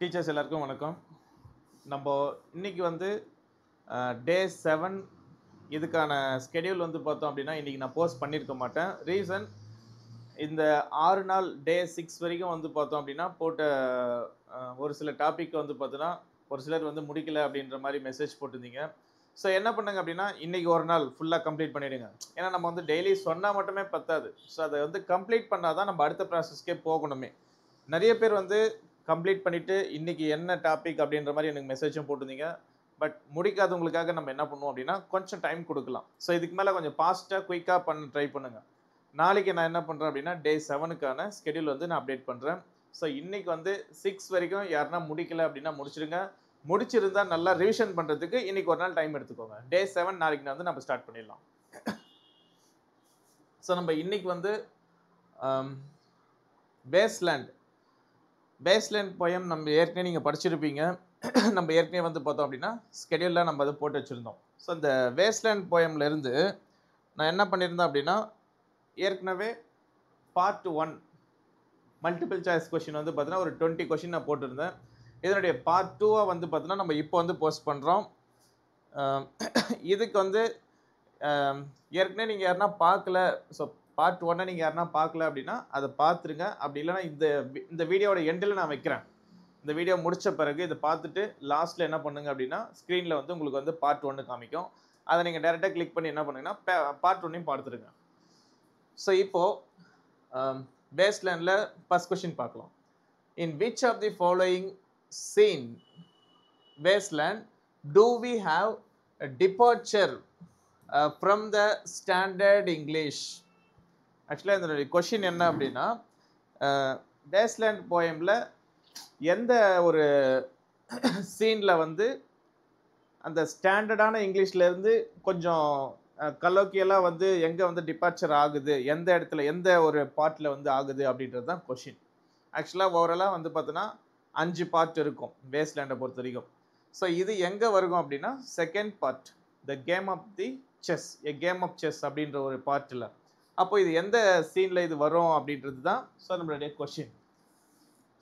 Teachers எல்லாருக்கும் வணக்கம். நம்ம இன்னைக்கு வந்து டே 7 இதுக்கான ஸ்கெடியூல் வந்து பார்த்தோம் அப்படின்னா, இன்னைக்கு நான் போஸ்ட் பண்ணியிருக்க மாட்டேன். ரீசன் இந்த 6 நாள் டே 6 வரைக்கும் வந்து பார்த்தோம் அப்படின்னா, போட்ட ஒரு சில டாபிக் வந்து பார்த்தோன்னா, ஒரு சிலர் வந்து முடிக்கல அப்படின்ற மாரி மெசேஜ் போட்டிருந்தீங்க. ஸோ என்ன பண்ணுங்க அப்படின்னா, இன்னைக்கு ஒரு நாள் ஃபுல்லா கம்ப்ளீட் பண்ணிடுங்க. ஏன்னா நம்ம வந்து டெய்லி சொன்னா மட்டுமே பத்தாது. ஸோ அத வந்து கம்ப்ளீட் பண்ணா தான் நம்ம அடுத்த ப்ராசஸ்க்கே போகணுமே. நெறைய பேர் வந்து கம்ப்ளீட் பண்ணிட்டு, இன்னைக்கு என்ன டாபிக் அப்படின்ற மாரி எனக்கு மெசேஜும் போட்டிருந்தீங்க. பட் முடிக்காதவங்களுக்காக நம்ம என்ன பண்ணுவோம் அப்படின்னா, கொஞ்சம் டைம் குடுக்கலாம். ஸோ இதுக்கு மேல கொஞ்சம் ஃபாஸ்ட்டா, குயிக்கா பண்ண ட்ரை பண்ணுங்க. நாளைக்கு நான் என்ன பண்றேன் அப்படின்னா, டே 7க்கான ஸ்கெடியூல் வந்து நான் அப்டேட் பண்றேன். ஸோ இன்னைக்கு வந்து 6 வரைக்கும் யாருன்னா முடிக்கல அப்படின்னா முடிச்சிடுங்க. முடிச்சிருந்தா நல்லா ரிவிஷன் பண்றதுக்கு இன்னைக்கு ஒரு நாள் டைம் எடுத்துக்கோங்க. டே 7 நாளைக்கு வந்து நம்ம ஸ்டார்ட் பண்ணிடலாம். ஸோ நம்ம இன்னைக்கு வந்து அம் பேஸ்லேண்ட் பேஸ்லேண்ட் போயம் நம்ம ஏற்கனவே நீங்க படிச்சிருப்பீங்க. நம்ம ஏற்கனவே வந்து பார்த்தோம் அப்படின்னா, ஸ்கெடியூல்ல நம்ம அத போட்டு வச்சிருந்தோம். ஸோ இந்த வேஸ்ட்லேண்ட் போயம்ல இருந்து நான் என்ன பண்ணியிருந்தேன் அப்படின்னா, ஏற்கனவே பார்ட் 1 மல்டிபிள் சாய்ஸ் கொஸ்டின் வந்து பார்த்தீங்கன்னா, ஒரு 20 கொஸ்டின் நான் போட்டிருந்தேன். இதனுடைய பார்ட் 2 வந்து பார்த்தீங்கன்னா, நம்ம இப்போ வந்து போஸ்ட் பண்றோம். அ இதுக்கு வந்து அ ஏற்கனவே நீங்க யாருன்னா பார்க்கல, ஸோ பார்ட் 1 நீங்க யாருன்னா பார்க்கல அப்படின்னா, அத பார்த்துருங்க. அப்படி இல்லன்னா இந்த வீடியோவோட எண்டுல நான் வைக்கிறேன். இந்த வீடியோ முடிச்ச பிறகு இத பார்த்துட்டு லாஸ்ட்ல என்ன பண்ணுங்க அப்படின்னா, ஸ்க்ரீன்ல வந்து உங்களுக்கு வந்து பார்ட் 1 காமிக்கும். அத நீங்க டைரக்ட்டா கிளிக் பண்ணி என்ன பண்ணுங்கன்னா, பார்ட் 1யும் பார்த்துருங்க. ஸோ இப்போ பேஸ்லைன்ல ஃபர்ஸ்ட் கொஸ்டின் பார்க்கலாம். In which of the following scene baseline do we have a departure from the standard English? ஆக்சுவலா இதனுடைய கொஸ்டின் என்ன அப்படின்னா, பேஸ்லைன் போயம்ல எந்த ஒரு சீன்ல வந்து அந்த ஸ்டாண்டர்டான இங்கிலீஷ்ல இருந்து கொஞ்சம் கலோக்கியலா வந்து எங்க வந்து டிபார்ச்சர் ஆகுது, எந்த இடத்துல எந்த ஒரு பார்ட்ல வந்து ஆகுது அப்படின்றது தான் கொஸ்டின். ஆக்சுவலா ஓவராலா வந்து பார்த்தோன்னா 5 பார்ட் இருக்கும் பேஸ்லேண்டை பொறுத்த வரைக்கும். ஸோ இது எங்க வருகும் அப்படின்னா, second part the game of the chess, a game of chess அப்படின்ற ஒரு பார்ட்டில். அப்போ இது எந்த சீன்ல இது வரும் அப்படின்றது தான் ஸோ நம்மளுடைய கொஸ்டின்.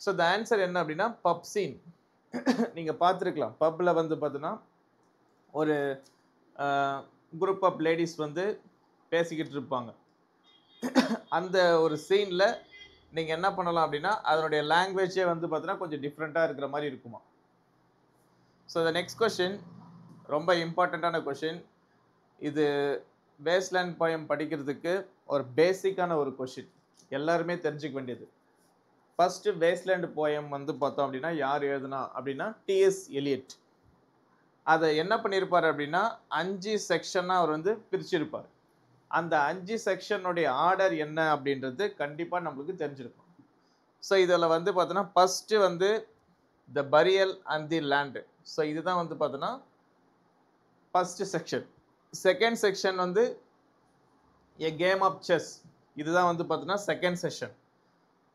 ஸோ த ஆன்சர் என்ன அப்படின்னா, பப் சீன். நீங்க பார்த்துருக்கலாம். பப்ல வந்து பார்த்தோன்னா ஒரு குரூப் ஆஃப் லேடிஸ் வந்து பேசிக்கிட்டு இருப்பாங்க. அந்த ஒரு சீன்ல நீங்க என்ன பண்ணலாம் அப்படின்னா, அதனுடைய லாங்குவேஜே வந்து பார்த்தீங்கன்னா கொஞ்சம் டிஃப்ரெண்ட்டா இருக்கிற மாதிரி இருக்குமா. ஸோ த நெக்ஸ்ட் கொஸ்டின் ரொம்ப இம்பார்ட்டண்ட்டான கொஸ்டின். இது பேஸ்லேண்ட் போயம் படிக்கிறதுக்கு ஒரு பேசிக்கான ஒரு கொஸ்டின், எல்லாருமே தெரிஞ்சுக்க வேண்டியது. ஃபர்ஸ்ட் பேஸ்லேண்ட் போயம் வந்து பார்த்தோம் அப்படின்னா யார் எழுதுனா அப்படின்னா, டிஎஸ் எலியட். அதை என்ன பண்ணியிருப்பார் அப்படின்னா 5 செக்ஷனா அவர் வந்து பிரிச்சிருப்பார். அந்த 5 செக்ஷனுடைய ஆர்டர் என்ன அப்படின்றது கண்டிப்பா நம்மளுக்கு தெரிஞ்சிருக்கும். ஸோ இதில் வந்து பார்த்தோன்னா ஃபர்ஸ்ட் வந்து த burial and the land. So இதுதான் வந்து பார்த்தோன்னா ஃபர்ஸ்ட் செக்ஷன். செகண்ட் செக்ஷன் வந்து எ கேம் ஆஃப் செஸ், இதுதான் வந்து பார்த்தோன்னா செகண்ட் செஷன்.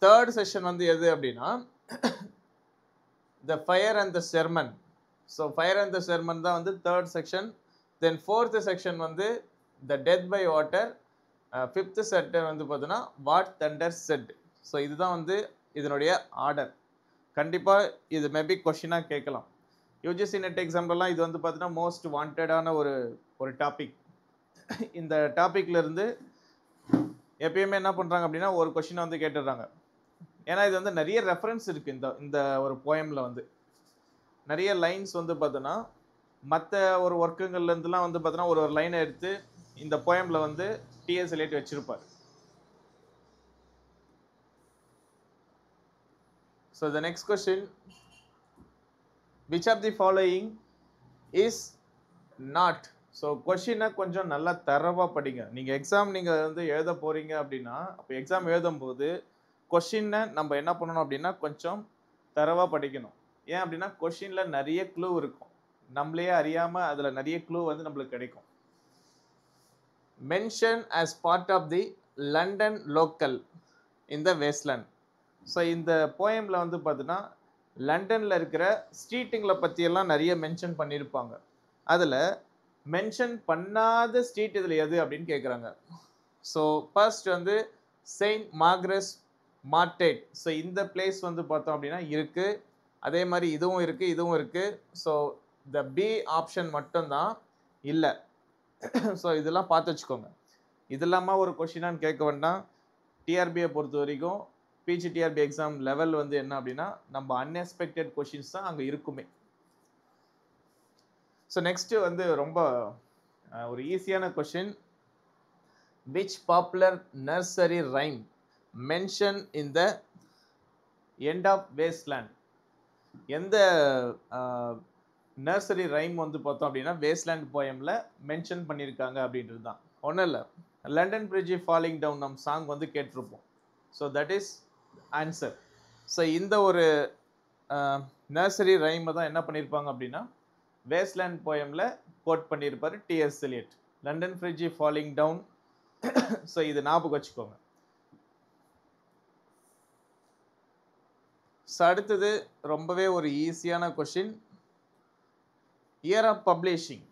தேர்ட் செஷன் வந்து எது அப்படின்னா the fire and the sermon. So fire and the sermon தான் வந்து third section. Then fourth section வந்து the death by water. Fifth section வந்து பார்த்தோன்னா வாட் தண்டர் செட். ஸோ இதுதான் வந்து இதனுடைய ஆர்டர். கண்டிப்பாக இது மேபி கொஷினாக கேட்கலாம். யூஜிசி நெட் எக்ஸாம்லாம் இது வந்து பார்த்தீங்கன்னா மோஸ்ட் வாண்டடான ஒரு டாபிக். இந்த டாப்பிக்ல இருந்து எப்பயுமே என்ன பண்ணுறாங்க அப்படின்னா ஒரு கொஷினை வந்து கேட்டுடுறாங்க. ஏன்னா இது வந்து நிறைய ரெஃபரன்ஸ் இருக்குது. இந்த ஒரு போயமில் வந்து நிறைய லைன்ஸ் வந்து பார்த்தோன்னா மற்ற ஒரு ஒர்க்குங்கள்லேருந்துலாம் வந்து பார்த்தோன்னா ஒரு லைனை எடுத்து இந்த போயமில் வந்து டிஎஸ் எலியட் வச்சிருப்பார். So the next question, which of the following is not. So கொஷினை கொஞ்சம் நல்லா தரவாக படிங்க. நீங்கள் எக்ஸாம் நீங்கள் வந்து எழுத போகிறீங்க அப்படின்னா, அப்போ எக்ஸாம் எழுதும்போது கொஷினை நம்ம என்ன பண்ணணும் அப்படின்னா கொஞ்சம் தரவாக படிக்கணும். ஏன் அப்படின்னா கொஷினில் நிறைய க்ளூ இருக்கும். நம்மளையே அறியாமல் அதில் நிறைய க்ளூ வந்து நம்மளுக்கு கிடைக்கும். Mention as part of the London local in the waste land. So இந்த போயமில் வந்து பார்த்தீங்கன்னா லண்டனில் இருக்கிற ஸ்ட்ரீட்டுங்களை பற்றியெல்லாம் நிறைய மென்ஷன் பண்ணியிருப்பாங்க. அதில் மென்ஷன் பண்ணாத ஸ்ட்ரீட் இதில் எது அப்படின்னு கேட்குறாங்க. ஸோ ஃபர்ஸ்ட் வந்து செயின்ட் மார்கரெட்ஸ் மார்டேட். ஸோ இந்த பிளேஸ் வந்து பார்த்தோம் அப்படின்னா இருக்குது. அதே மாதிரி இதுவும் இருக்குது இதுவும் இருக்குது. ஸோ இந்த பி ஆப்ஷன் மட்டும்தான் இல்லை. ஸோ இதெல்லாம் பார்த்து வச்சுக்கோங்க. இது இல்லாமல் ஒரு கொஷினான்னு கேட்க வேண்டாம். டிஆர்பியை பொறுத்த வரைக்கும் பிஜிடிஆர்பி எக்ஸாம் லெவல் வந்து என்ன அப்படின்னா நம்ம அன்எக்ஸ்பெக்டட் கொஷின்ஸ் தான் அங்கே இருக்குமே. ஸோ நெக்ஸ்ட்டு வந்து ரொம்ப ஒரு ஈஸியான question. Which popular nursery rhyme mention in the end of waste land? எந்த நர்சரி ரைம் வந்து பார்த்தோம் அப்படின்னா வேஸ்ட்லேண்ட் போயமில் மென்ஷன் பண்ணியிருக்காங்க அப்படின்றது தான். ஒன்றும் இல்லை, லண்டன் பிரிட்ஜ் ஃபாலிங் டவுன் நம் சாங் வந்து கேட்டிருப்போம். So that is answer. So இந்த ஒரு நர்சரி ரைமை தான் என்ன பண்ணியிருப்பாங்க அப்படின்னா வேஸ்ட்லேண்ட் போயமில் கோட் பண்ணியிருப்பார் TS Eliot. London bridge falling down. So இது ஞாபகம் வச்சுக்கோங்க. ஸோ அடுத்தது ரொம்பவே ஒரு ஈஸியான question. Year of publishing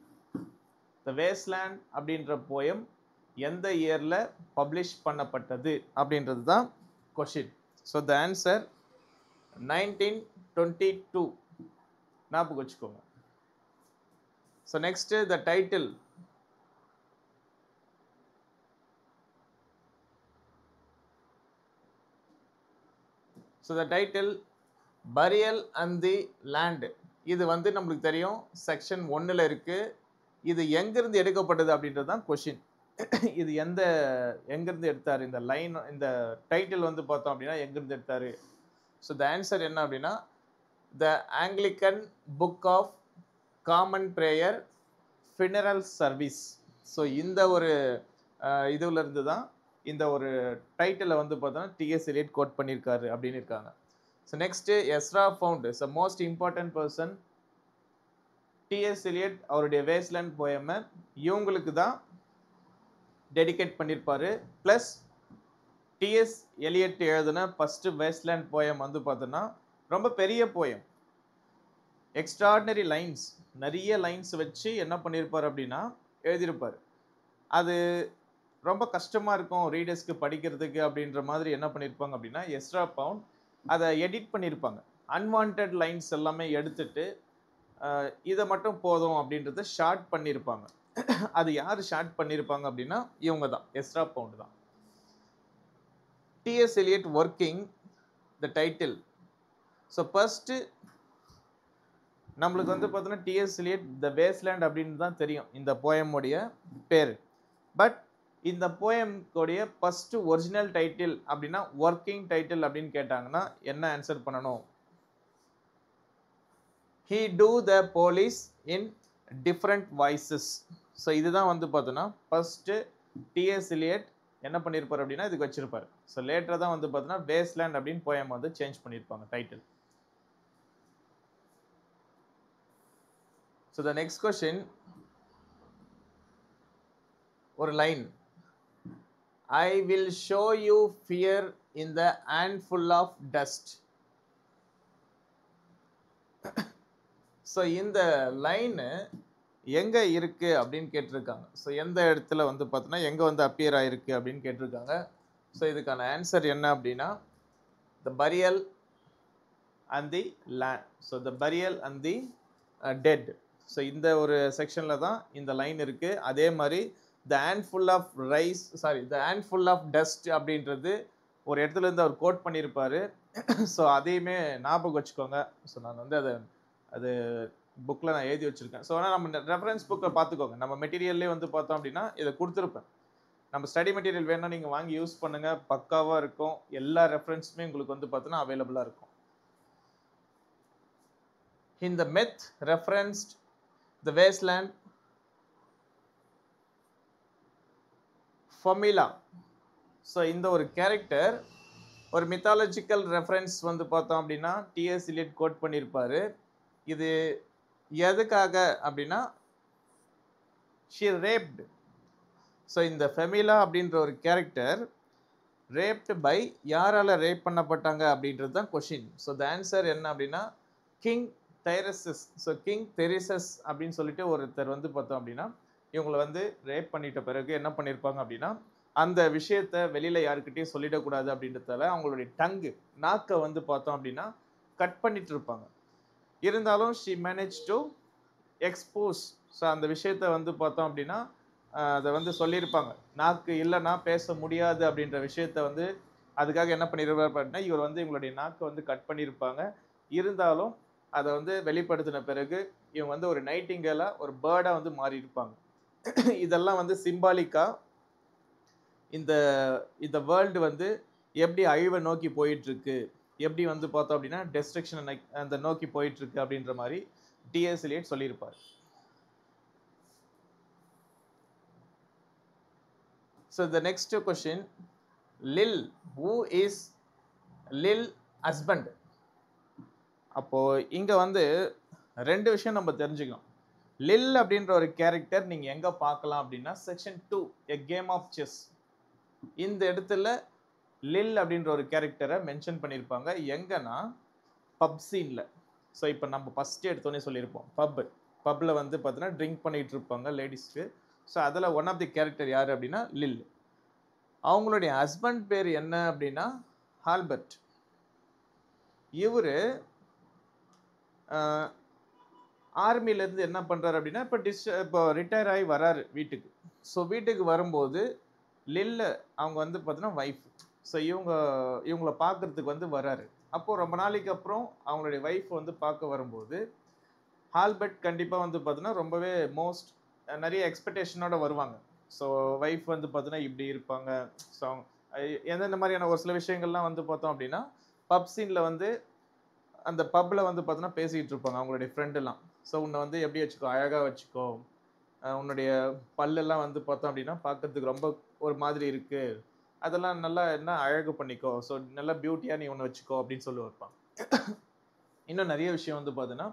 the waste land poem போயம் எந்த இயரில் பப்ளிஷ் பண்ணப்பட்டது அப்படின்றது தான் கொஷின். So the answer 1922. ஞாபகம் வச்சுக்கோங்க. So next the title. So the title burial and the land. இது வந்து நம்மளுக்கு தெரியும் செக்ஷன் 1ல் இருக்குது. இது எங்கேருந்து எடுக்கப்பட்டது அப்படின்றது தான் கொஷின். இது எங்கேருந்து எடுத்தார் இந்த லைன், இந்த டைட்டில் வந்து பார்த்தோம் அப்படின்னா எங்கேருந்து எடுத்தார்? ஸோ த ஆன்சர் என்ன அப்படின்னா the Anglican book of common prayer funeral service. So இந்த ஒரு இதுல இருந்து தான் இந்த ஒரு டைட்டிலை வந்து பார்த்தோன்னா டிஎஸ் எலியட் கோட் பண்ணியிருக்காரு அப்படின்னு இருக்காங்க. So next Ezra Pound is a most important person. TS Eliot அவருடைய வேஸ்ட்லேண்ட் போயமை இவங்களுக்கு தான் டெடிகேட் பண்ணியிருப்பாரு. ப்ளஸ் டிஎஸ் எலியட் எழுதின ஃபஸ்ட்டு வேஸ்ட்லேண்ட் போயம் வந்து பார்த்தோன்னா ரொம்ப பெரிய போயம், எக்ஸ்ட்ராடினரி லைன்ஸ், நிறைய லைன்ஸ் வச்சு என்ன பண்ணியிருப்பார் அப்படின்னா எழுதியிருப்பார். அது ரொம்ப கஷ்டமாக இருக்கும் ரீடர்ஸ்க்கு படிக்கிறதுக்கு அப்படின்ற மாதிரி என்ன பண்ணியிருப்பாங்க அப்படின்னா எஸ்ரா பவுண்ட் அதை எடிட் பண்ணியிருப்பாங்க. அன்வான்ட் லைன்ஸ் எல்லாமே எடுத்துட்டு இதை மட்டும் போதும் அப்படின்றத ஷார்ட் பண்ணியிருப்பாங்க. அது யார் ஷார்ட் பண்ணியிருப்பாங்க அப்படின்னா இவங்க தான், எஸ்ரா பவுண்ட் தான். TS Eliot working the title. So first நம்மளுக்கு வந்து பார்த்தோன்னா டிஎஸ் எலியட் த வேஸ்ட்லேண்ட் அப்படின்னு தான் தெரியும் இந்த போயமுடைய பேர். பட் இந்த போயமுடைய ஃபஸ்ட்டு ஒரிஜினல் டைட்டில் அப்படின்னா ஒர்க்கிங் டைட்டில் அப்படின்னு கேட்டாங்கன்னா என்ன ஆன்சர் பண்ணணும்? He do the police in different voices. So இதுதான் வந்து பார்த்தோன்னா ஃபஸ்ட்டு டிஎஸ் எலியட் என்ன பண்ணியிருப்பார் அப்படின்னா இதுக்கு வச்சிருப்பார். ஸோ லேட்டராக தான் வந்து பார்த்தோன்னா வேஸ்ட்லேண்ட் அப்படின்னு போயம் வந்து சேஞ்ச் பண்ணியிருப்பாங்க title. So the next question, ஒரு line. I will show you fear in the handful of dust. So இந்த லைனு எங்கே இருக்குது அப்படின்னு கேட்டிருக்காங்க. ஸோ எந்த இடத்துல வந்து பார்த்தோன்னா எங்கே வந்து அப்பியர் ஆகிருக்கு அப்படின்னு கேட்டிருக்காங்க. ஸோ இதுக்கான ஆன்சர் என்ன அப்படின்னா the burial and the land. So the burial and the dead. So இந்த ஒரு செக்ஷனில் தான் இந்த லைன் இருக்குது. அதே மாதிரி the handful of rice the handful of dust அப்படின்றது ஒரு இடத்துல இருந்து அவர் கோட் பண்ணியிருப்பார். ஸோ அதையுமே ஞாபகம் வச்சுக்கோங்க. ஸோ நான் வந்து அது புக்கில் நான் எழுதி வச்சுருக்கேன். ஸோ ஆனால் நம்ம ரெஃபரன்ஸ் புக்கை பார்த்துக்கோங்க. நம்ம மெட்டீரியல்லே வந்து பார்த்தோம் அப்படின்னா இதை கொடுத்துருப்பேன். நம்ம ஸ்டடி மெட்டீரியல் வேணால் நீங்கள் வாங்கி யூஸ் பண்ணுங்கள், பக்காவாக இருக்கும். எல்லா ரெஃபரன்ஸுமே உங்களுக்கு வந்து பார்த்தோன்னா அவைலபிளாக இருக்கும். In the myth referenced the wasteland Famila. So இந்த ஒரு கேரக்டர் ஒரு மித்தாலஜிக்கல் ரெஃபரன்ஸ் வந்து பார்த்தோம் அப்படின்னா டிஎஸ் எலியட் கோட் பண்ணியிருப்பார். இது எதுக்காக அப்படின்னா she raped. ஸோ இந்த ஃபெமிலா அப்படின்ற ஒரு கேரக்டர் ரேப்டு பை யாரால் ரேப் பண்ணப்பட்டாங்க அப்படின்றது தான் கொஷின். ஸோ த ஆன்சர் என்ன அப்படின்னா கிங் தைரசஸ். ஸோ கிங் தெரிசஸ் அப்படின்னு சொல்லிட்டு ஒருத்தர் வந்து பார்த்தோம் அப்படின்னா இவங்களை வந்து ரேப் பண்ணிட்ட பிறகு என்ன பண்ணியிருப்பாங்க அப்படின்னா அந்த விஷயத்த வெளியில் யாருக்கிட்டையும் சொல்லிடக்கூடாது அப்படின்றதால அவங்களுடைய நாக்கை வந்து பார்த்தோம் அப்படின்னா கட் பண்ணிட்டு இருப்பாங்க. இருந்தாலும் she manage to expose. So அந்த விஷயத்த வந்து பார்த்தோம் அப்படின்னா அதை வந்து சொல்லியிருப்பாங்க. நாக்கு இல்லைன்னா பேச முடியாது அப்படின்ற விஷயத்த வந்து அதுக்காக என்ன பண்ணியிருப்பார் அப்படின்னா இவர் வந்து இவங்களுடைய நாக்கை வந்து கட் பண்ணியிருப்பாங்க. இருந்தாலும் அதை வந்து வெளிப்படுத்தின பிறகு இவங்க வந்து ஒரு நைட்டிங்கேலா ஒரு பேர்டா வந்து மாறி இருப்பாங்க. இதெல்லாம் வந்து சிம்பாலிக்கா இந்த இந்த வேர்ல்டு வந்து எப்படி அழிவை நோக்கி போயிட்டு இருக்கு, எப்படி வந்து பார்த்தோம் அப்படின்னா டெஸ்ட்ரக்ஷன் அந்த நோக்கி போயிட்டு இருக்கு அப்படின்ற மாதிரி டிஎஸ் எலியட் சொல்லியிருப்பார். So the next question, Lil, who is Lil husband? அப்போ இங்க வந்து ரெண்டு விஷயம் நம்ம தெரிஞ்சுக்கலாம். லில் அப்படின்ற ஒரு கேரக்டர் நீங்க எங்க பார்க்கலாம் அப்படின்னா section 2 A Game of Chess. இந்த இடத்துல லில் அப்படின்ற ஒரு கேரக்டரை மென்ஷன் பண்ணியிருப்பாங்க. எங்கன்னா பப் சீன்ல. ஸோ இப்போ நம்ம ஃபர்ஸ்ட் எடுத்தோன்னே சொல்லியிருப்போம் பப்ல வந்து பார்த்தீங்கன்னா ட்ரிங்க் பண்ணிட்டு இருப்பாங்க லேடிஸ்க்கு. ஸோ அதில் ஒன் ஆஃப் தி கேரக்டர் யார் அப்படின்னா லில். அவங்களுடைய ஹஸ்பண்ட் பேர் என்ன அப்படின்னா ஆல்பர்ட். இவரு ஆர்மிலேருந்து என்ன பண்ணுறாரு அப்படின்னா இப்போ ரிட்டையர் ஆகி வராரு வீட்டுக்கு. ஸோ வீட்டுக்கு வரும்போது லில்ல அவங்க வந்து பார்த்தீங்கன்னா ஒய்ஃப். ஸோ இவங்கள பார்க்கறதுக்கு வந்து வராரு. அப்போது ரொம்ப நாளைக்கு அப்புறம் அவங்களுடைய ஒய்ஃப் வந்து பார்க்க வரும்போது ஆல்பர்ட் கண்டிப்பாக வந்து பார்த்தீங்கன்னா ரொம்பவே நிறைய எக்ஸ்பெக்டேஷனோட வருவாங்க. ஸோ ஒய்ஃப் வந்து பார்த்தீங்கன்னா இப்படி இருப்பாங்க. ஸோ எந்தெந்த மாதிரியான ஒரு சில விஷயங்கள்லாம் வந்து பார்த்தோம் அப்படின்னா பப் சீனில் வந்து அந்த பப்பில் வந்து பார்த்தீங்கன்னா பேசிக்கிட்டு இருப்பாங்க அவங்களுடைய ஃப்ரெண்டெல்லாம். ஸோ உன்னை வந்து எப்படி வச்சுக்கோ, அழகாக வச்சுக்கோ, உன்னுடைய பல்லெல்லாம் வந்து பார்த்தோம் அப்படின்னா பார்க்கறதுக்கு ரொம்ப ஒரு மாதிரி இருக்குது, அதெல்லாம் நல்லா என்ன அழகு பண்ணிக்கோ, ஸோ நல்லா பியூட்டியாக நீ ஒன்று வச்சுக்கோ அப்படின்னு சொல்லி வைப்பாங்க. இன்னும் நிறைய விஷயம் வந்து பார்த்தீங்கன்னா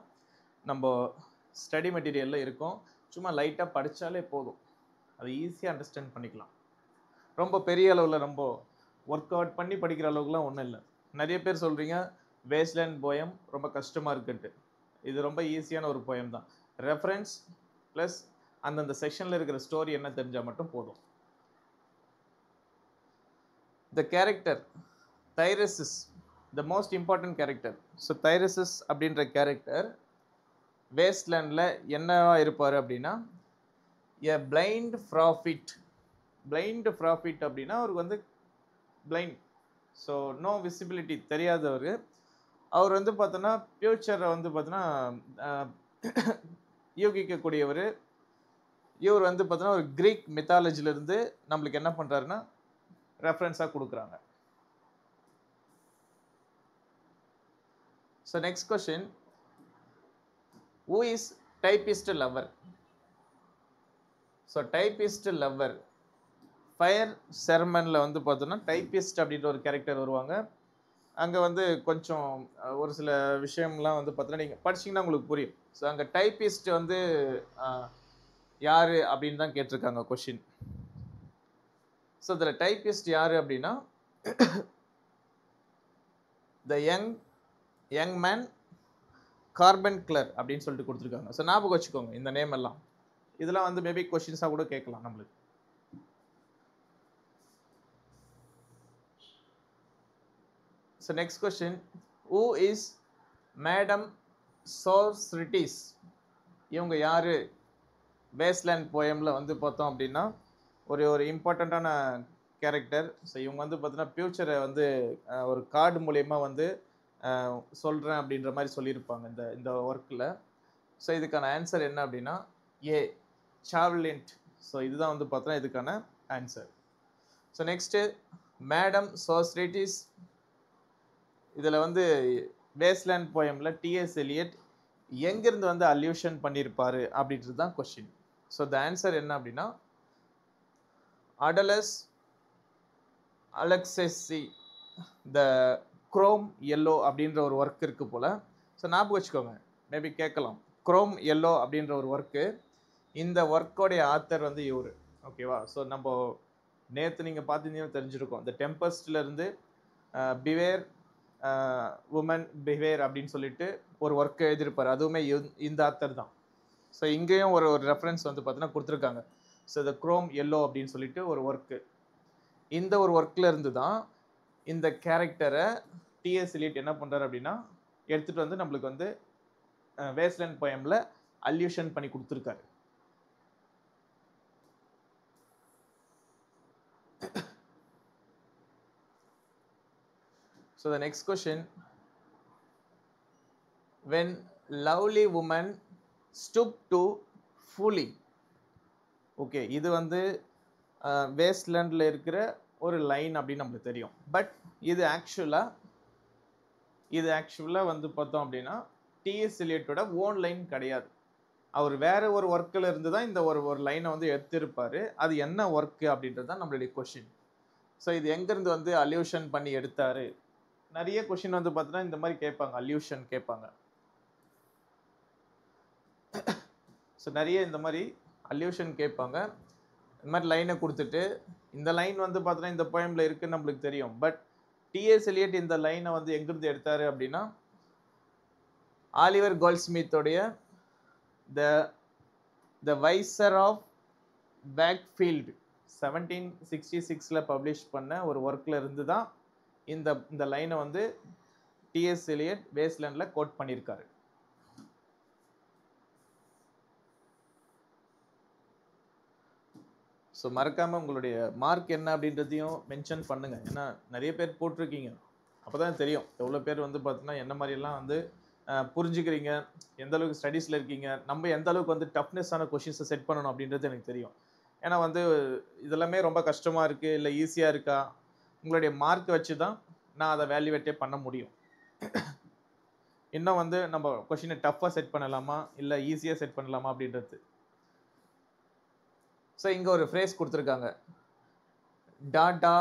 நம்ம ஸ்டடி மெட்டீரியலில் இருக்கும். சும்மா லைட்டாக படித்தாலே போதும், அதை ஈஸியாக அண்டர்ஸ்டாண்ட் பண்ணிக்கலாம். ரொம்ப பெரிய அளவில் ரொம்ப ஒர்க் அவுட் பண்ணி படிக்கிற அளவுக்குலாம் ஒன்றும் இல்லை. நிறைய பேர் சொல்கிறீங்க வேஸ்ட்லேண்ட் போயம் ரொம்ப கஷ்டமாக இருக்குன்ட்டு. இது ரொம்ப ஈஸியான ஒரு போயம் தான். ரெஃபரன்ஸ் ப்ளஸ் அந்தந்த செக்ஷனில் இருக்கிற ஸ்டோரி என்ன தெரிஞ்சால் மட்டும் போதும். The character Tiresias, the most important character. So Tiresias அப்படின்ற கேரக்டர் வேஸ்ட்லேண்டில் என்னவா இருப்பார் அப்படின்னா a blind prophet. Blind prophet அப்படின்னா அவருக்கு வந்து பிளைண்ட், ஸோ நோ விசிபிலிட்டி, தெரியாதவர். அவர் வந்து பார்த்தோன்னா ஃபியூச்சரை வந்து பார்த்தோன்னா யூகிக்கக்கூடியவர். இவர் வந்து பார்த்தோன்னா ஒரு கிரீக் மித்தாலஜிலிருந்து நம்மளுக்கு என்ன பண்ணுறாருன்னா ரெஃபரன்ஸாக கொடுக்குறாங்க. So next question, who is typist lover? So typist lover fire செர்மனில் வந்து பார்த்தோன்னா டைபிஸ்ட் அப்படின்ற ஒரு கேரக்டர் வருவாங்க. அங்கே வந்து கொஞ்சம் ஒரு சில விஷயம்லாம் வந்து பார்த்தோன்னா நீங்கள் படிச்சிங்கன்னா உங்களுக்கு புரியும். ஸோ அங்கே டைபிஸ்ட் வந்து யார் அப்படின்னு தான் கேட்டிருக்காங்க கொஷின். ஸோ இதில் டைபிஸ்ட் யார் அப்படின்னா த யங் மேன் கார்பன் கிளர் அப்படின்னு சொல்லிட்டு கொடுத்துருக்காங்க. ஸோ ஞாபகம் வச்சுக்கோங்க இந்த நேம் எல்லாம். இதெல்லாம் வந்து மேபி கொஷின்ஸாக கூட கேட்கலாம் நம்மளுக்கு. So next question, who is madam Sosostris? இவங்க யார்? வேஸ்ட்லேண்ட் போயமில் வந்து பார்த்தோம் அப்படின்னா ஒரு இம்பார்ட்டண்ட்டான கேரக்டர். ஸோ இவங்க வந்து பார்த்தீங்கன்னா ஃபியூச்சரை வந்து ஒரு கார்டு மூலயமா வந்து சொல்கிறேன் அப்படின்ற மாதிரி சொல்லியிருப்பாங்க இந்த ஒர்க்கில். ஸோ இதுக்கான ஆன்சர் என்ன அப்படின்னா ஏ சார்லிண்ட். ஸோ இதுதான் வந்து பார்த்தோன்னா இதுக்கான ஆன்சர். ஸோ நெக்ஸ்ட்டு மேடம் சோர்ஸ்ரிட்டிஸ், இதில் வந்து வேஸ்ட்லேண்ட் போயமில் டிஎஸ் எலியட் எங்கேருந்து வந்து அல்யூஷன் பண்ணியிருப்பார் அப்படின்றது தான் கொஸ்டின். ஸோ த ஆன்சர் என்ன அப்படின்னா அடலஸ் அலெக்செசி த குரோம் எல்லோ அப்படின்ற ஒரு ஒர்க் இருக்கு போல். ஸோ ஞாபகம் வச்சுக்கோங்க, மேபி கேட்கலாம். குரோம் எல்லோ அப்படின்ற ஒரு ஒர்க்கு, இந்த ஒர்க்கோடைய ஆத்தர் வந்து இவர். ஓகேவா? ஸோ நம்ம நேற்று நீங்கள் பார்த்துருந்தீங்கன்னா தெரிஞ்சிருக்கோம், இந்த டெம்பஸ்ட்லேருந்து பிவேர் உமன் பிவேர் அப்படின்னு சொல்லிட்டு ஒரு ஒர்க் எழுதியிருப்பார். அதுவுமே இந்த ஆத்தர் தான். ஸோ இங்கேயும் ஒரு ரெஃபரன்ஸ் வந்து பார்த்தீங்கன்னா கொடுத்துருக்காங்க. ஸோ த குரோம் எல்லோ அப்படின்னு சொல்லிட்டு ஒரு ஒர்க்கு, இந்த ஒரு ஒர்க்கில் இருந்து தான் இந்த கேரக்டரை டிஎஸ் எலியட் என்ன பண்ணுறாரு அப்படின்னா எடுத்துட்டு வந்து நம்மளுக்கு வந்து வேஸ்ட்லேண்ட் போயம்ல அல்யூஷன் பண்ணி கொடுத்துருக்காரு. So the next question, when lovely woman stoop to fully, okay இது வந்து வேஸ்ட்லேண்டில் இருக்கிற ஒரு லைன் அப்படின்னு நம்மளுக்கு தெரியும். பட் இது ஆக்சுவலாக வந்து பார்த்தோம் அப்படின்னா டிஎஸ் எலியட்டோட ஓன் லைன் கிடையாது. அவர் வேற ஒரு ஒர்க்கில் இருந்து தான் இந்த ஒரு லைனை வந்து எடுத்திருப்பாரு. அது என்ன ஒர்க்கு அப்படின்றது தான் நம்மளுடைய கொஷின். ஸோ இது எங்கேருந்து வந்து அல்யூஷன் பண்ணி எடுத்தாரு? நிறைய கொஷின் வந்து பார்த்தீங்கன்னா இந்த மாதிரி கேட்பாங்க, அல்யூஷன் கேட்பாங்க. ஸோ நிறைய இந்த மாதிரி அல்யூஷன் கேட்பாங்க. இந்த மாதிரி லைனை கொடுத்துட்டு இந்த லைன் வந்து பார்த்தீங்கன்னா இந்த போயமில் இருக்குன்னு நம்மளுக்கு தெரியும். பட் டிஎஸ் எலியட் இந்த லைனை வந்து எங்கிருந்து எடுத்தாரு அப்படின்னா ஆலிவர் கோல்ட்ஸ்மித்தோடைய the vicar of Wakefield 1766 publish பண்ண ஒரு ஒர்க்கில் இருந்து தான் இந்த லைனை வந்து டிஎஸ் எலியட் வேஸ்ட்லேண்டில் கோட் பண்ணியிருக்காரு. ஸோ மறக்காமல் உங்களுடைய மார்க் என்ன அப்படின்றதையும் மென்ஷன் பண்ணுங்கள். ஏன்னா நிறைய பேர் போட்டிருக்கீங்க, அப்போ தான் தெரியும் எவ்வளோ பேர் வந்து பார்த்தீங்கன்னா என்ன மாதிரிலாம் வந்து புரிஞ்சுக்கிறீங்க, எந்த அளவுக்கு ஸ்டடீஸில் இருக்கீங்க, நம்ம எந்த அளவுக்கு வந்து டஃப்னஸான கொஷின்ஸை செட் பண்ணணும் அப்படின்றது எனக்கு தெரியும். ஏன்னா வந்து இதெல்லாமே ரொம்ப கஷ்டமாக இருக்குது இல்லை ஈஸியாக இருக்கா, உங்களுடைய மார்க் வச்சு தான் நான் அதை வேல்யூவேட்டே பண்ண முடியும். இன்னும் வந்து நம்ம கொஷினை டஃப்பாக செட் பண்ணலாமா இல்லை ஈஸியாக செட் பண்ணலாமா அப்படின்றது. ஸோ இங்கே ஒரு ஃப்ரேஸ் கொடுத்துருக்காங்க, டாடா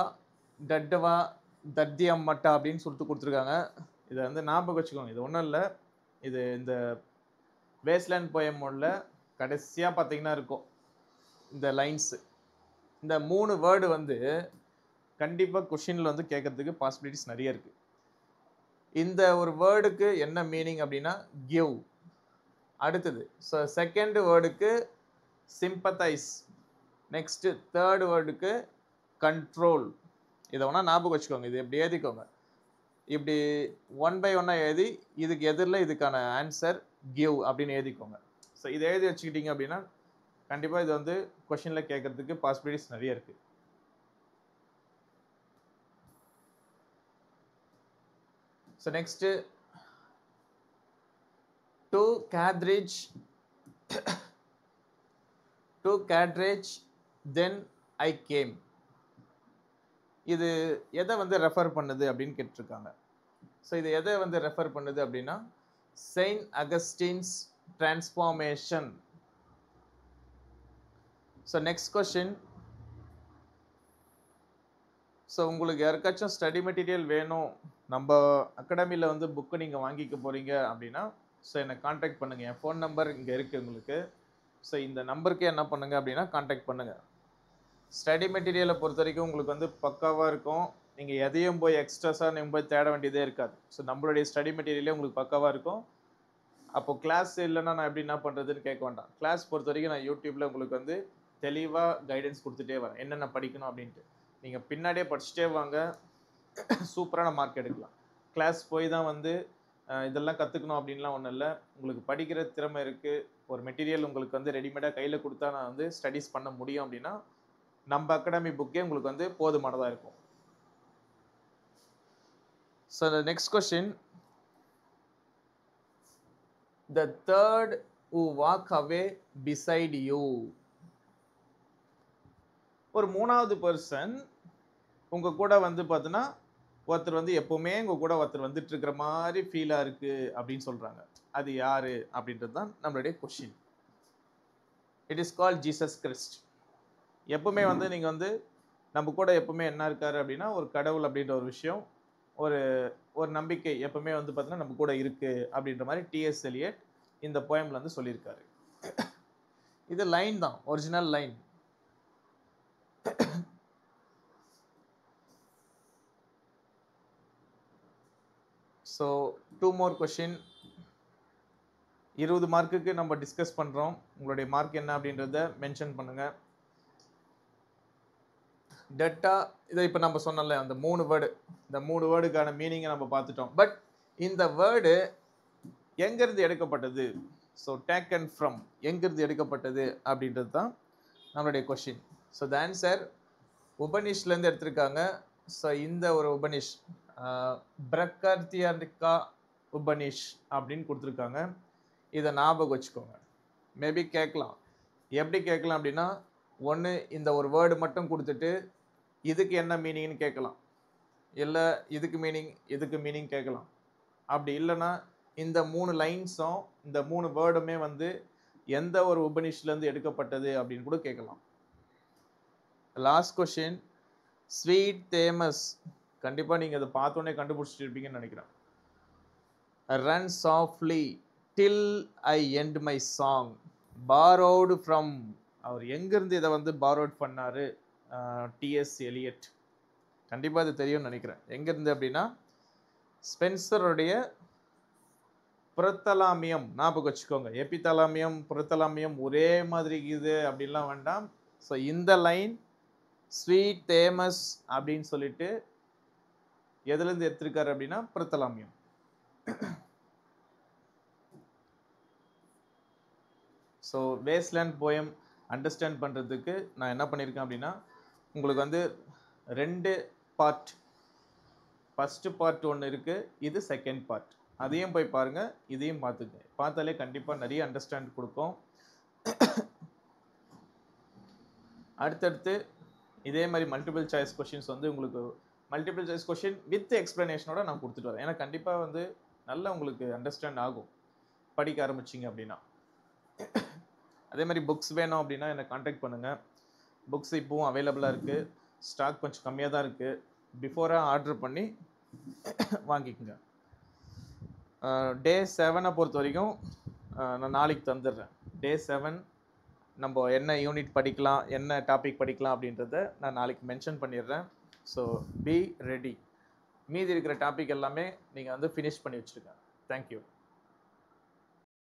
டட்டவா தத்தியம்மட்டா அப்படின்னு சொல்லிட்டு கொடுத்துருக்காங்க. இதை வந்து ஞாபகம் வச்சுக்கோங்க, இது ஒன்றும் இல்லை, இது இந்த வேஸ்ட்லேண்ட் போயமோட கடைசியாக பார்த்தீங்கன்னா இருக்கும் இந்த லைன்ஸு. இந்த 3 வேர்டு வந்து கண்டிப்பாக கொஷினில் வந்து கேட்கறதுக்கு பாசிபிலிட்டிஸ் நிறைய இருக்குது. இந்த ஒரு வேர்டுக்கு என்ன மீனிங் அப்படின்னா கிவ். அடுத்தது ஸோ செகண்ட் வேர்டுக்கு சிம்பத்தைஸ், நெக்ஸ்ட் தேர்ட் வேர்டுக்கு கண்ட்ரோல். இதை வேணால் ஞாபகம் வச்சுக்கோங்க, இது எப்படி எழுதிக்கோங்க, இப்படி 1 by 1 எழுதி இதுக்கு எதிரில் இதுக்கான ஆன்சர் கிவ் அப்படின்னு எழுதிக்கோங்க. ஸோ இதை எழுதி வச்சுக்கிட்டீங்க அப்படின்னா கண்டிப்பாக இது வந்து கொஷினில் கேட்கறதுக்கு பாசிபிலிட்டிஸ் நிறைய இருக்குது. So next to cartridge then I came. இது எதை வந்து ரெஃபர் பண்ணுது அப்படின்னு கேட்டிருக்காங்க. ஸோ இது எதை வந்து ரெஃபர் பண்ணுது அப்படின்னா saint Augustine's transformation. So next question, so உங்களுக்கு யாருக்காச்சும் ஸ்டடி மெட்டீரியல் வேணும், நம்ம அகாடமியில் வந்து புக்கு நீங்கள் வாங்கிக்க போகிறீங்க அப்படின்னா ஸோ என்னை காண்டாக்ட் பண்ணுங்கள். என் ஃபோன் நம்பர் இங்கே இருக்குது உங்களுக்கு. ஸோ இந்த நம்பருக்கு என்ன பண்ணுங்கள் அப்படின்னா காண்டாக்ட் பண்ணுங்கள். ஸ்டடி மெட்டீரியலை பொறுத்த வரைக்கும் உங்களுக்கு வந்து பக்காவாக இருக்கும். நீங்கள் எதையும் போய் எக்ஸ்ட்ராஸாக நீங்கள் போய் தேட வேண்டியதே இருக்காது. ஸோ நம்மளுடைய ஸ்டடி மெட்டீரியலே உங்களுக்கு பக்காவாக இருக்கும். அப்போது கிளாஸ் இல்லைன்னா நான் எப்படி என்ன பண்ணுறதுன்னு கேட்க வேண்டாம். கிளாஸ் பொறுத்த வரைக்கும் நான் யூடியூப்பில் உங்களுக்கு வந்து தெளிவாக கைடன்ஸ் கொடுத்துட்டே வரேன், என்னென்ன படிக்கணும் அப்படின்ட்டு. நீங்கள் பின்னாடியே படிச்சுட்டே வாங்க, சூப்பரான மார்க் எடுக்கலாம். கிளாஸ் போய் தான் வந்து இதெல்லாம் கற்றுக்கணும் அப்படின்லாம் ஒன்றும் இல்லை. உங்களுக்கு படிக்கிற திறமை இருக்குது, ஒரு மெட்டீரியல் உங்களுக்கு வந்து ரெடிமேடாக கையில் கொடுத்தா நான் வந்து ஸ்டடீஸ் பண்ண முடியும் அப்படின்னா நம்ம அகாடமி புக்கே உங்களுக்கு வந்து போதுமானதாக இருக்கும். So the next question, the third who walk away beside you. ஒரு 3வது பர்சன் உங்கள் கூட வந்து பார்த்தீங்கன்னா ஒருத்தர் வந்து எப்போவுமே உங்கள் கூட ஒருத்தர் வந்துட்டு இருக்கிற மாதிரி ஃபீலாக இருக்குது அப்படின்னு சொல்கிறாங்க. அது யார் அப்படின்றது தான் நம்மளுடைய question. It is called Jesus Christ. எப்பவுமே வந்து நீங்கள் வந்து நம்ம கூட எப்பவுமே என்ன இருக்காரு அப்படின்னா ஒரு கடவுள் அப்படின்ற ஒரு விஷயம், ஒரு நம்பிக்கை எப்பவுமே வந்து பார்த்தீங்கன்னா நம்ம கூட இருக்குது அப்படின்ற மாதிரி டிஎஸ் எலியட் இந்த போயமில் வந்து சொல்லியிருக்காரு. இது லைன் தான், original line. So 2 more question. 20 மார்க்குக்கு நம்ம டிஸ்கஸ் பண்ணுறோம். உங்களுடைய மார்க் என்ன அப்படின்றத மென்ஷன் பண்ணுங்கள். டெட்டா இதை இப்போ நம்ம சொன்னோம்ல அந்த 3 வேர்டு, இந்த 3 வேர்டுக்கான மீனிங்கை நம்ம பார்த்துட்டோம். பட் இந்த வேர்டு எங்கிருந்து எடுக்கப்பட்டது? ஸோ டேக்கன் ஃப்ரம் எங்கிருந்து எடுக்கப்பட்டது அப்படின்றது தான் நம்மளுடைய கொஷின். ஸோ த ஆன்சர் உபனிஷ்லேருந்து எடுத்திருக்காங்க. ஸோ இந்த ஒரு உபனிஷ் பிரகர்த்தியனிகா உபனிஷ் அப்படின்னு கொடுத்துருக்காங்க. இதை ஞாபகம் வச்சுக்கோங்க. மேபி கேட்கலாம். எப்படி கேட்கலாம் அப்படின்னா, ஒன்று இந்த ஒரு வேர்டு மட்டும் கொடுத்துட்டு இதுக்கு என்ன மீனிங்னு கேட்கலாம், இல்லை இதுக்கு மீனிங் கேட்கலாம். அப்படி இல்லைன்னா இந்த 3 லைன்ஸும் இந்த 3 வேர்டுமே வந்து எந்த ஒரு உபனிஷ்லேருந்து எடுக்கப்பட்டது அப்படின்னு கூட கேட்கலாம். Last question sweet Thames. கண்டிப்பாக நீங்கள் அதை பார்த்தோன்னே கண்டுபிடிச்சிட்டு இருப்பீங்கன்னு நினைக்கிறேன். Run softly till I end my song borrowed from. அவர் எங்கிருந்து இதை வந்து borrowed பண்ணாரு? T S Eliot. கண்டிப்பாக அது தெரியும்னு நினைக்கிறேன். எங்கிருந்து அப்படின்னா ஸ்பென்சருடைய புரத்தலாமியம். ஞாபகம் வச்சுக்கோங்க, எபிதலாமியம் புரத்தலாமியம் ஒரே மாதிரி இது அப்படின்லாம் வேண்டாம். ஸோ இந்த லைன் ஸ்வீட் தேமஸ் அப்படின்னு சொல்லிட்டு எதுலேருந்து எடுத்திருக்காரு அப்படின்னா புரத்தலாமியம். ஸோ வேஸ்ட்லேண்ட் போயம் அண்டர்ஸ்டாண்ட் பண்ணுறதுக்கு நான் என்ன பண்ணியிருக்கேன் அப்படின்னா, உங்களுக்கு வந்து 2 பார்ட், ஃபஸ்ட்டு பார்ட் ஒன்று இருக்குது, இது செகண்ட் பார்ட். அதையும் போய் பாருங்கள், இதையும் பார்த்துங்க. பார்த்தாலே கண்டிப்பாக நிறைய அண்டர்ஸ்டாண்ட் கொடுக்கும். அடுத்தடுத்து இதே மாதிரி மல்டிபிள் சாய்ஸ் கொஷின்ஸ் வந்து உங்களுக்கு மல்டிபிள் சாய்ஸ் கொஷின் வித் எக்ஸ்ப்ளனேஷனோட நான் கொடுத்துட்டு வரேன். ஏன்னா கண்டிப்பாக வந்து நல்லா உங்களுக்கு அண்டர்ஸ்டாண்ட் ஆகும் படிக்க ஆரம்பிச்சிங்க அப்படின்னா. அதே மாதிரி புக்ஸ் வேணும் அப்படின்னா என்னை காண்டாக்ட் பண்ணுங்கள். புக்ஸ் இப்போவும் அவைலபிளாக இருக்குது. ஸ்டாக் கொஞ்சம் கம்மியாக தான் இருக்குது. பிஃபோராக ஆர்டர் பண்ணி வாங்கிக்கோங்க. டே 7 பொறுத்த வரைக்கும் நான் நாளைக்கு தந்துடுறேன். டே 7 நம்ம என்ன யூனிட் படிக்கலாம், என்ன டாபிக் படிக்கலாம் அப்படின்றத நான் நாளைக்கு மென்ஷன் பண்ணிடுறேன். So be ready. மீதி இருக்கிற டாபிக் எல்லாமே நீங்கள் வந்து ஃபினிஷ் பண்ணி வச்சுருங்க. தேங்க்யூ.